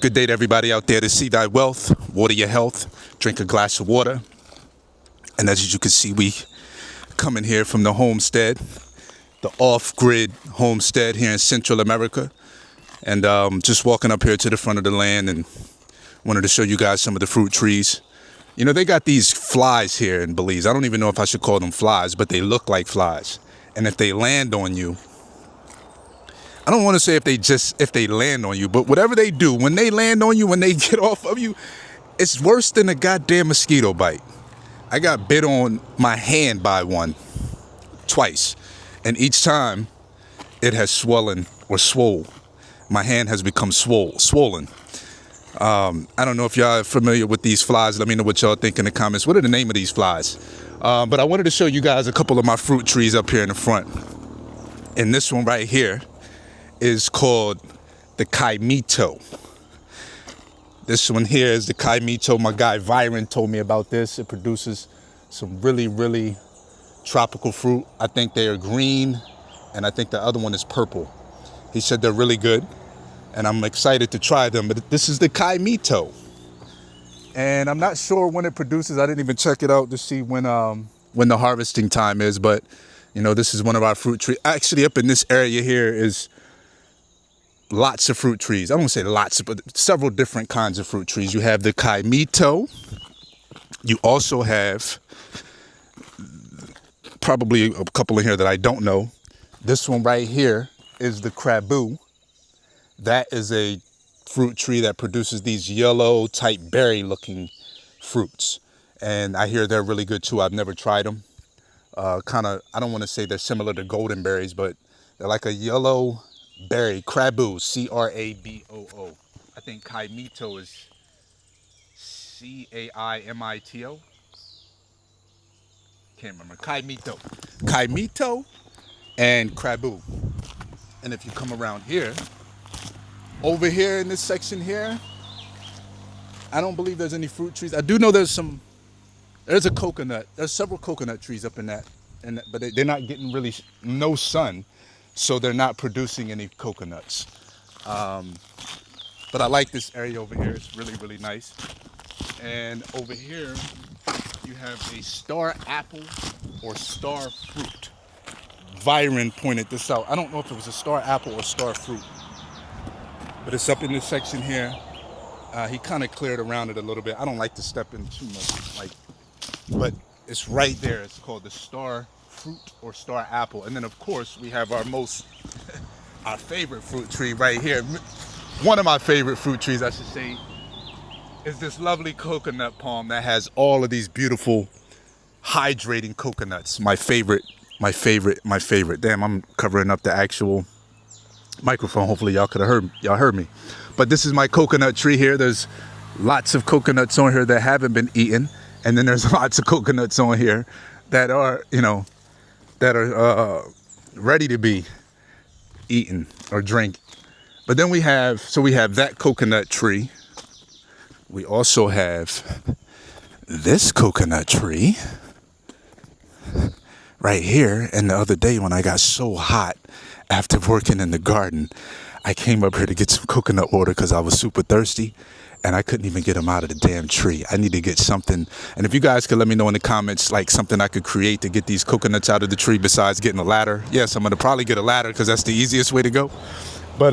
Good day to everybody out there to see thy wealth, water your health, drink a glass of water. And as you can see, we coming here from the Homestead, the off-grid homestead here in Central America. And just walking up here to the front of the land and wanted to show you guys some of the fruit trees. You know, they got these flies here in Belize. I don't even know if I should call them flies, but they look like flies. And if they land on you, I don't want to say if they land on you, but whatever they do, when they land on you, when they get off of you, it's worse than a goddamn mosquito bite. I got bit on my hand by one twice, and each time it has swollen or swole. My hand has become swollen. I don't know if y'all are familiar with these flies. Let me know what y'all think in the comments. What are the name of these flies? But I wanted to show you guys a couple of my fruit trees up here in the front. And this one right here is called the Kaimito. This one here is the Kaimito. My guy Byron told me about this. It produces some really, really tropical fruit. I think they are green, and I think the other one is purple. He said they're really good, and I'm excited to try them. But this is the Kaimito, and I'm not sure when it produces. I didn't even check it out to see when the harvesting time is. But you know, this is one of our fruit trees. Actually, up in this area here is lots of fruit trees. I won't say lots, but several different kinds of fruit trees. You have the Kaimito. You also have probably a couple in here that I don't know. This one right here is the Krabu. That is a fruit tree that produces these yellow type berry looking fruits. And I hear they're really good too. I've never tried them. I don't want to say they're similar to golden berries, but they're like a yellow berry. Krabu, C-R-A-B-O-O. I think Kaimito is C-A-I-M-I-T-O. Can't remember. Kaimito and Krabu. And if you come around here, over here in this section here, I don't believe there's any fruit trees. I do know there's a coconut. There's several coconut trees up in that, but they're not getting really no sun. So they're not producing any coconuts. But I like this area over here. It's really, really nice. And over here, you have a star apple or star fruit. Byron pointed this out. I don't know if it was a star apple or star fruit, but it's up in this section here. He kind of cleared around it a little bit. I don't like to step in too much, but it's right there. It's called the star fruit or star apple. And then of course we have our favorite fruit tree right here. One of my favorite fruit trees, I should say, is this lovely coconut palm that has all of these beautiful hydrating coconuts. My favorite. Damn, I'm covering up the actual microphone. Hopefully y'all heard me. But this is my coconut tree here. There's lots of coconuts on here that haven't been eaten, and then there's lots of coconuts on here that are, ready to be eaten or drink. But then we have that coconut tree. We also have this coconut tree right here. And the other day when I got so hot after working in the garden, I came up here to get some coconut water because I was super thirsty. And I couldn't even get them out of the damn tree. I need to get something. And if you guys could let me know in the comments, like something I could create to get these coconuts out of the tree besides getting a ladder. Yes, I'm going to probably get a ladder because that's the easiest way to go. But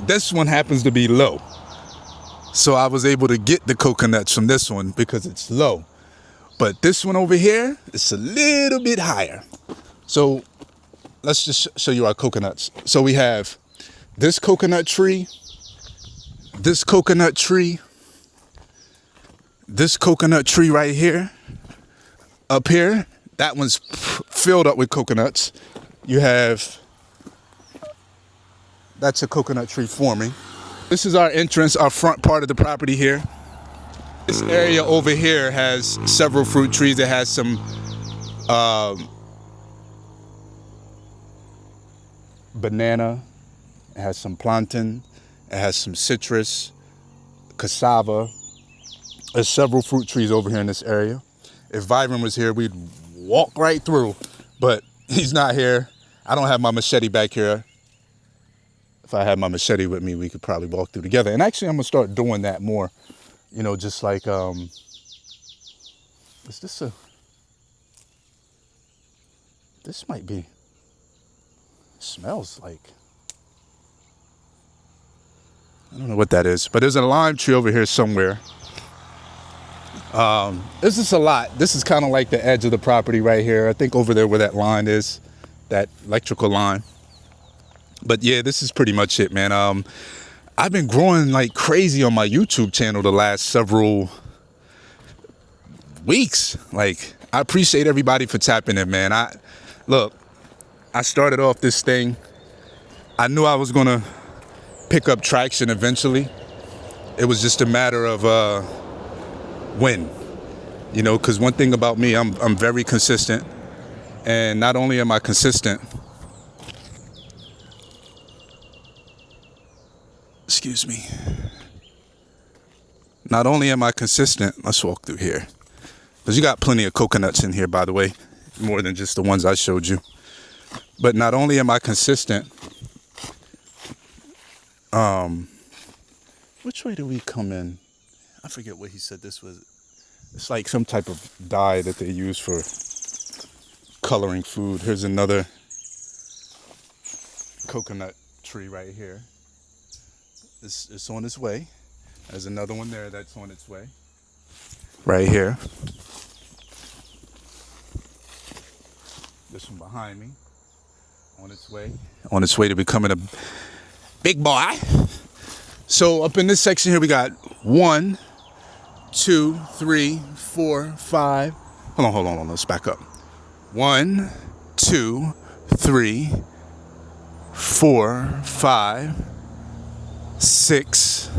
this one happens to be low. So I was able to get the coconuts from this one because it's low. But this one over here, it's a little bit higher. So let's just show you our coconuts. So we have this coconut tree. This coconut tree right here, up here, that one's filled up with coconuts. That's a coconut tree forming. This is our entrance, our front part of the property here. This area over here has several fruit trees. It has some banana, it has some plantain. It has some citrus, cassava. There's several fruit trees over here in this area. If Byron was here, we'd walk right through, but he's not here. I don't have my machete back here. if I had my machete with me, we could probably walk through together. And actually, I'm gonna start doing that more. You know, just like, is this a, this might be, smells like, I don't know what that is, but there's a lime tree over here somewhere. This is a lot. This is kind of like the edge of the property right here. I think over there where that line is, that electrical line. But yeah, this is pretty much it, man. I've been growing like crazy on my YouTube channel the last several weeks. Like, I appreciate everybody for tapping in, man. I started off this thing. I knew I was gonna pick up traction eventually. It was just a matter of when, you know, because one thing about me, I'm very consistent. And not only am I consistent, excuse me, not only am I consistent, let's walk through here, because you got plenty of coconuts in here, by the way, more than just the ones I showed you. But not only am I consistent, which way do we come in? I forget what he said this was. It's like some type of dye that they use for coloring food. Here's another coconut tree right here. It's on its way. There's another one there that's on its way. Right here. This one behind me. On its way. On its way to becoming a big boy. So up in this section here we got 1, 2, 3, 4, 5. Hold on. Let's back up. 1, 2, 3, 4, 5, 6,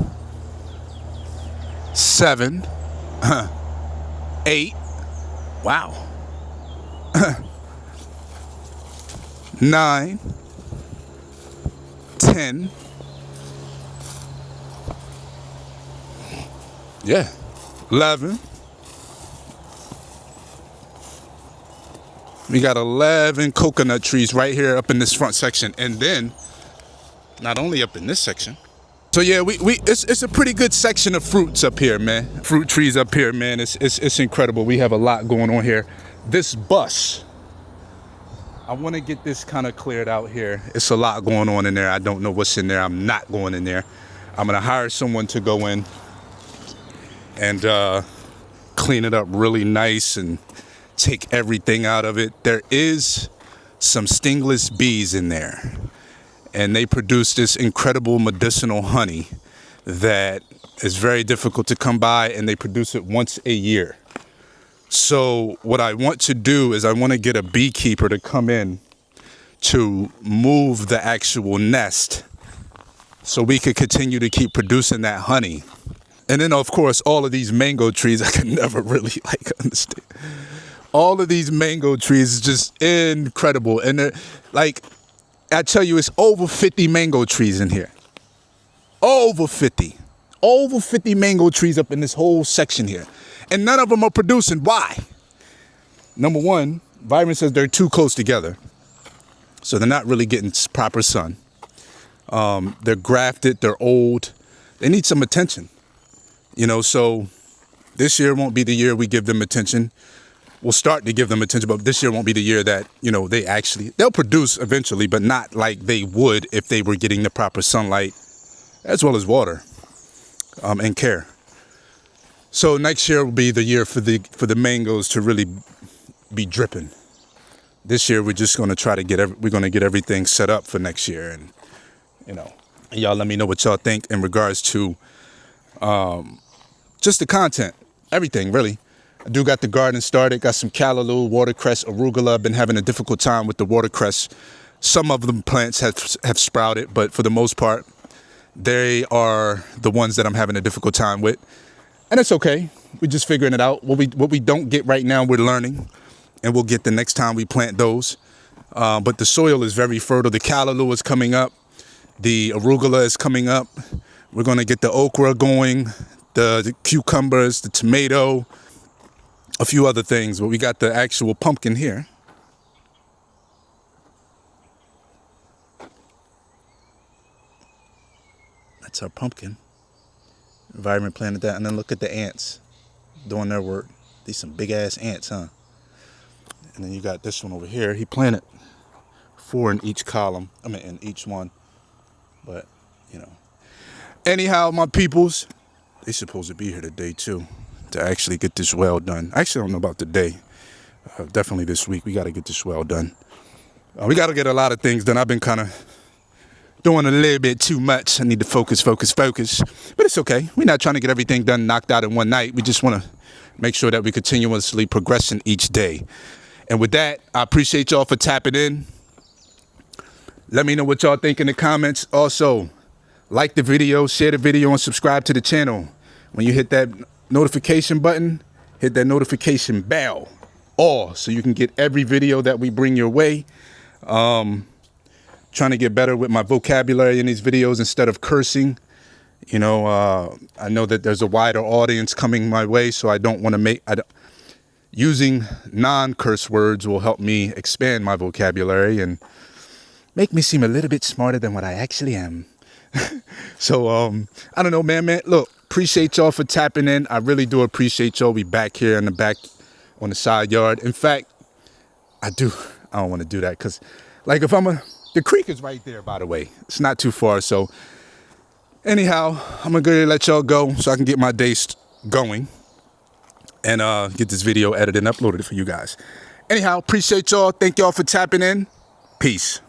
7, 8. Wow. 9, 10. Yeah. 11. We got 11 coconut trees right here up in this front section. And then, not only up in this section. So yeah, it's a pretty good section of fruits up here, man. Fruit trees up here, man. It's incredible. We have a lot going on here. This bus, I want to get this kind of cleared out here. It's a lot going on in there. I don't know what's in there. I'm not going in there. I'm going to hire someone to go in and clean it up really nice and take everything out of it. There is some stingless bees in there, and they produce this incredible medicinal honey that is very difficult to come by, and they produce it once a year. So what I want to do is I want to get a beekeeper to come in to move the actual nest so we could continue to keep producing that honey. And then, of course, all of these mango trees, I can never really understand. All of these mango trees is just incredible. And they're like, I tell you, it's over 50 mango trees in here. Over 50. Over 50 mango trees up in this whole section here. And none of them are producing. Why? Number one, Byron says they're too close together. So they're not really getting proper sun. They're grafted, they're old. They need some attention. You know, so this year won't be the year we give them attention. We'll start to give them attention, but this year won't be the year that, you know, they'll produce eventually, but not like they would if they were getting the proper sunlight as well as water and care. So next year will be the year for the mangoes to really be dripping. This year we're just going to try to get everything set up for next year, and you know, y'all let me know what y'all think in regards to just the content, everything really. I do got the garden started, got some callaloo, watercress, arugula. I've been having a difficult time with the watercress. Some of the plants have sprouted, but for the most part, they are the ones that I'm having a difficult time with. And it's okay. We're just figuring it out. What we don't get right now, we're learning. And we'll get the next time we plant those. But the soil is very fertile. The callaloo is coming up. The arugula is coming up. We're going to get the okra going, the cucumbers, the tomato, a few other things. But we got the actual pumpkin here. That's our pumpkin. Environment planted that. And then look at the ants doing their work. These some big ass ants, huh? And then you got this one over here. He planted 4 in each column. I mean, in each one. But, you know. Anyhow, my peoples, they supposed to be here today, too, to actually get this well done. I actually don't know about today. Definitely this week. We got to get this well done. We got to get a lot of things done. I've been kind of doing a little bit too much. I need to focus. But it's okay. We're not trying to get everything done, knocked out in one night. We just want to make sure that we continuously progressing each day. And with that, I appreciate y'all for tapping in. Let me know what y'all think in the comments. Also, like the video, share the video, and subscribe to the channel. When you hit that notification button, hit that notification bell, all, so you can get every video that we bring your way. Trying to get better with my vocabulary in these videos instead of cursing. You know, I know that there's a wider audience coming my way, so I don't want to make... Using non-curse words will help me expand my vocabulary and make me seem a little bit smarter than what I actually am. So, I don't know, man. Look, appreciate y'all for tapping in. I really do appreciate y'all. We back here in the back on the side yard. In fact, I don't want to do that because, like, the creek is right there, by the way. It's not too far. So, anyhow, I'm going to go ahead and let y'all go so I can get my day going. And get this video edited and uploaded for you guys. Anyhow, appreciate y'all. Thank y'all for tapping in. Peace.